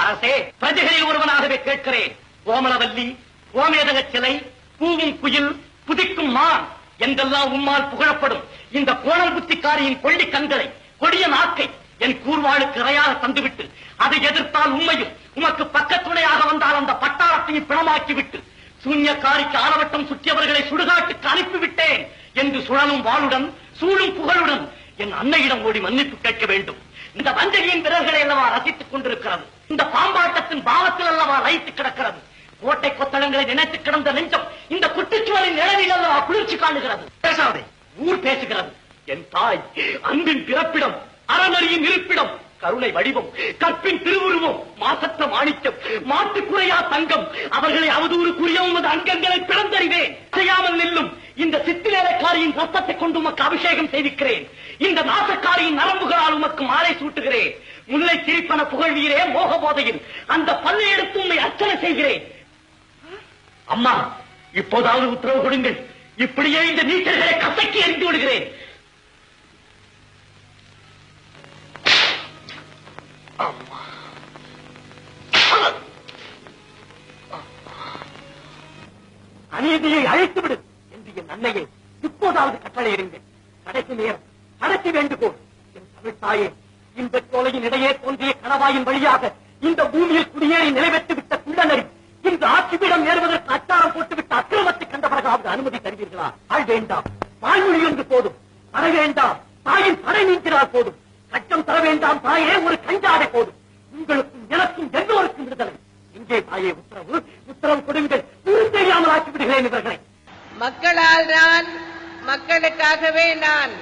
அரசே, பிரஜைகளில் ஒருவனாகவே கேட்கிறேன். கோமலவல்லி, கோமேதக சிலை, பூவும் குயில், புதிக்கும் மான் என்றெல்லாம் உம்மால் புகழப்படும் இந்த கோணல் புத்திக்காரியின் கொள்ளி கண்களை, கொடிய நாக்கை என் கூர்வாளுக்கு இரையாக தந்துவிட்டு, அதை எதிர்த்தால் உண்மையும், உமக்கு பக்கத்துணையாக வந்தால் அந்த பட்டாளத்தையும் பிணமாக்கிவிட்டு, சூன்யக்காரிக்கு ஆலவட்டம் சுற்றியவர்களை சுடுகாட்டுக்கு அனுப்பிவிட்டேன் என்று சுழலும் வாளுடன், சூழும் புகழுடன் என் அன்னையிடம் ஓடி மன்னிப்பு கேட்க வேண்டும். இந்த வஞ்சகியின் விரல்களை அல்லவா ரசித்துக் கொண்டிருக்கிறது. இந்த பாம்பாட்டத்தின் பாவத்தில் அல்லவா லயித்து கிடக்கிறது. கோட்டை கொத்தளங்களை நினைத்து கிடந்த நெஞ்சம் இந்த குட்டிச்சுவரின் நிழலில் அல்லவா குளிர்ச்சி காணுகிறது. பேசாதே, ஊர் பேசுகிறது. என் தாய் அன்பின் பிறப்பிடம், அறநறியின் இருப்பிடம், கருணை வடிவம், கற்பின் திருவுருவம், மாசற்ற மாணிக்கம், மாட்டுக்குறையா தங்கம், அவர்களை அவதூறு கூறிய உமது அங்கங்களை பிளந்தறிவேன். செய்யாமல் நில்லும் இந்த சித்திரக்காரியின் ரத்தத்தை கொண்டு உமக்கு அபிஷேகம் செய்திருக்கிறேன். இந்த நாசக்காரியின் நரம்புகளால் உமக்கு மாலை சூட்டுகிறேன். முல்லை சிரிப்பன புகழ்வீரே மோக போதையில் அந்த பல்லை எடுத்து உண்மை அர்ச்சனை செய்கிறேன். அம்மா, இப்போதாவது உத்தரவு கொடுங்கள். இப்படியே இந்த நீச்சல்களை கசக்கி எறிந்து விடுகிறேன். அநீதியை அழைத்துவிடு என்று என் அன்னையை இப்போதாவது கட்டளையிடுங்கள். கடைசி நேரம், கடைசி வேண்டுகோள். என் தமிழ் தாயே, இந்த சோலையின் இடையே தோன்றிய கணவாயின் வழியாக இந்த பூமியில் குடியேறி நிறைவேற்றி விட்ட குள்ளநரி இந்த ஆட்சிபீடம் ஏறுவதற்கு அச்சாரம் போட்டுவிட்ட அக்கிரமத்தை கண்ட பிறகாவது அனுமதி தருவீர்களா? ஆள் வேண்டாம், வாய்மொழி என்று போதும். தர வேண்டாம், தாயின் தடை நீக்கிறார் போதும். கட்டம் தர வேண்டாம் தாயே, ஒரு கஞ்சாடை போதும். உங்களுக்கும் எனக்கும் எல்லோருக்கும் விடுதலை. இங்கே தாயே உத்தரவு, உத்தரவு கொடுங்கள். தெரியாமல் ஆக்கி விடுகிறேன் இவர்களை. மக்களால் நான், மக்களுக்காகவே நான்.